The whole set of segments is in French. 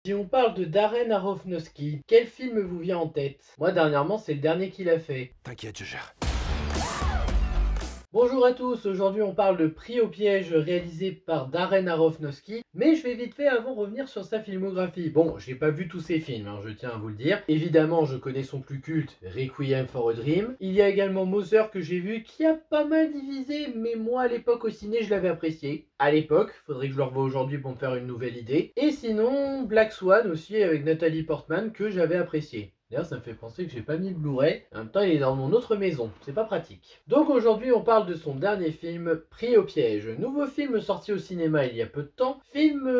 Si on parle de Darren Aronofsky, quel film vous vient en tête? Moi, dernièrement, c'est le dernier qu'il a fait. T'inquiète, je gère. Bonjour à tous, aujourd'hui on parle de Pris au piège réalisé par Darren Aronofsky, mais je vais vite fait avant revenir sur sa filmographie. Bon, j'ai pas vu tous ses films, je tiens à vous le dire. Évidemment, je connais son plus culte, Requiem for a Dream. Il y a également Mother que j'ai vu, qui a pas mal divisé, mais moi à l'époque au ciné je l'avais apprécié. À l'époque, faudrait que je le revoie aujourd'hui pour me faire une nouvelle idée. Et sinon, Black Swan aussi avec Nathalie Portman que j'avais apprécié. D'ailleurs, ça me fait penser que j'ai pas mis le Blu-ray. En même temps, il est dans mon autre maison. C'est pas pratique. Donc aujourd'hui, on parle de son dernier film, Pris au piège. Nouveau film sorti au cinéma il y a peu de temps. Film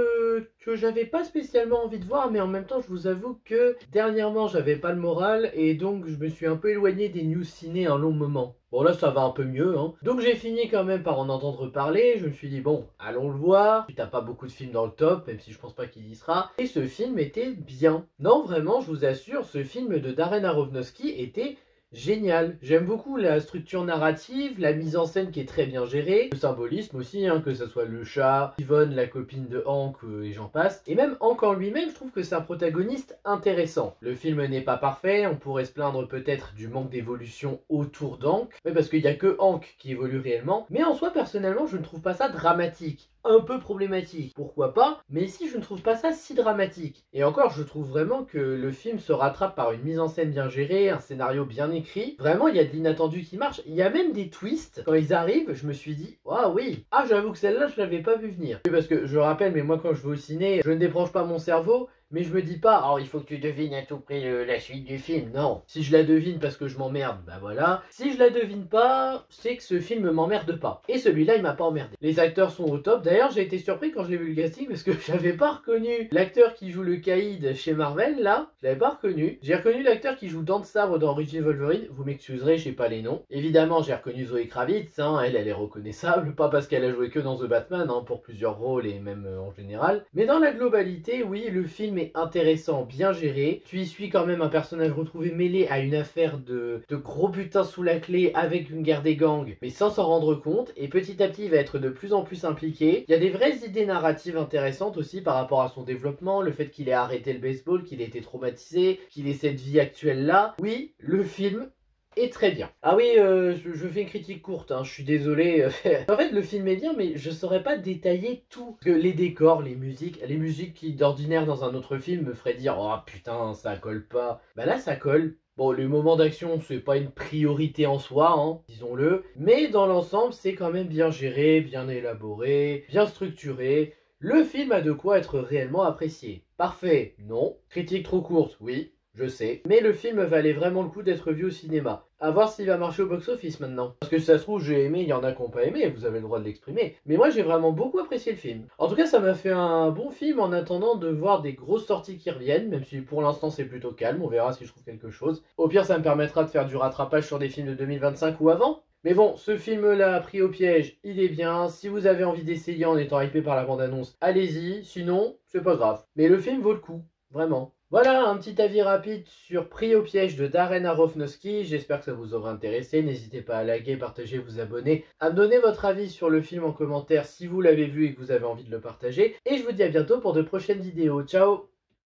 que j'avais pas spécialement envie de voir, mais en même temps, je vous avoue que dernièrement, j'avais pas le moral et donc je me suis un peu éloigné des news ciné un long moment. Bon là ça va un peu mieux Donc j'ai fini quand même par en entendre parler, je me suis dit bon, allons le voir. T'as pas beaucoup de films dans le top, même si je pense pas qu'il y sera. Et ce film était bien. Non vraiment, je vous assure, ce film de Darren Aronofsky était génial. J'aime beaucoup la structure narrative, la mise en scène qui est très bien gérée, le symbolisme aussi, que ce soit le chat, Yvonne, la copine de Hank et j'en passe. Et même Hank en lui-même, je trouve que c'est un protagoniste intéressant. Le film n'est pas parfait, on pourrait se plaindre peut-être du manque d'évolution autour d'Hank, mais parce qu'il n'y a que Hank qui évolue réellement. Mais en soi, personnellement, je ne trouve pas ça dramatique. Un peu problématique, pourquoi pas, mais ici je ne trouve pas ça si dramatique. Et encore, je trouve vraiment que le film se rattrape par une mise en scène bien gérée, un scénario bien écrit. Vraiment, il y a de l'inattendu qui marche. Il y a même des twists. Quand ils arrivent, je me suis dit, ah oui, ah j'avoue que celle-là, je l'avais pas vu venir. Oui, parce que je rappelle, mais moi quand je vais au ciné, je ne débranche pas mon cerveau. Mais je me dis pas, oh, il faut que tu devines à tout prix la suite du film. Non. Si je la devine parce que je m'emmerde, bah voilà. Si je la devine pas, c'est que ce film m'emmerde pas. Et celui-là, il m'a pas emmerdé. Les acteurs sont au top. D'ailleurs, j'ai été surpris quand je l'ai vu le casting parce que j'avais pas reconnu l'acteur qui joue le Caïd chez Marvel, là. Je l'avais pas reconnu. J'ai reconnu l'acteur qui joue Dante Sabre dans Origin Wolverine. Vous m'excuserez, je sais pas les noms. Évidemment, j'ai reconnu Zoé Kravitz. Elle est reconnaissable. Pas parce qu'elle a joué que dans The Batman, pour plusieurs rôles et même en général. Mais dans la globalité, oui, le film est intéressant, bien géré. Tu y suis quand même un personnage retrouvé mêlé à une affaire de gros butin sous la clé avec une guerre des gangs, mais sans s'en rendre compte. Et petit à petit, il va être de plus en plus impliqué. Il y a des vraies idées narratives intéressantes aussi par rapport à son développement, le fait qu'il ait arrêté le baseball, qu'il ait été traumatisé, qu'il ait cette vie actuelle là. Oui, le film est très bien. Ah oui, je fais une critique courte, je suis désolé. En fait, le film est bien, mais je saurais pas détailler tout. Parce que les décors, les musiques qui d'ordinaire dans un autre film me feraient dire oh putain, ça colle pas. Bah là, ça colle. Bon, les moments d'action, c'est pas une priorité en soi, disons-le. Mais dans l'ensemble, c'est quand même bien géré, bien élaboré, bien structuré. Le film a de quoi être réellement apprécié. Parfait, non. Critique trop courte, oui. Je sais. Mais le film valait vraiment le coup d'être vu au cinéma. A voir s'il va marcher au box-office maintenant. Parce que si ça se trouve, j'ai aimé, il y en a qui n'ont pas aimé, vous avez le droit de l'exprimer. Mais moi, j'ai vraiment beaucoup apprécié le film. En tout cas, ça m'a fait un bon film en attendant de voir des grosses sorties qui reviennent, même si pour l'instant c'est plutôt calme, on verra si je trouve quelque chose. Au pire, ça me permettra de faire du rattrapage sur des films de 2025 ou avant. Mais bon, ce film-là, Pris au piège, il est bien. Si vous avez envie d'essayer en étant hypé par la bande-annonce, allez-y. Sinon, c'est pas grave. Mais le film vaut le coup. Vraiment. Voilà, un petit avis rapide sur Pris au piège de Darren Aronofsky. J'espère que ça vous aura intéressé. N'hésitez pas à liker, partager, vous abonner, à me donner votre avis sur le film en commentaire si vous l'avez vu et que vous avez envie de le partager. Et je vous dis à bientôt pour de prochaines vidéos. Ciao!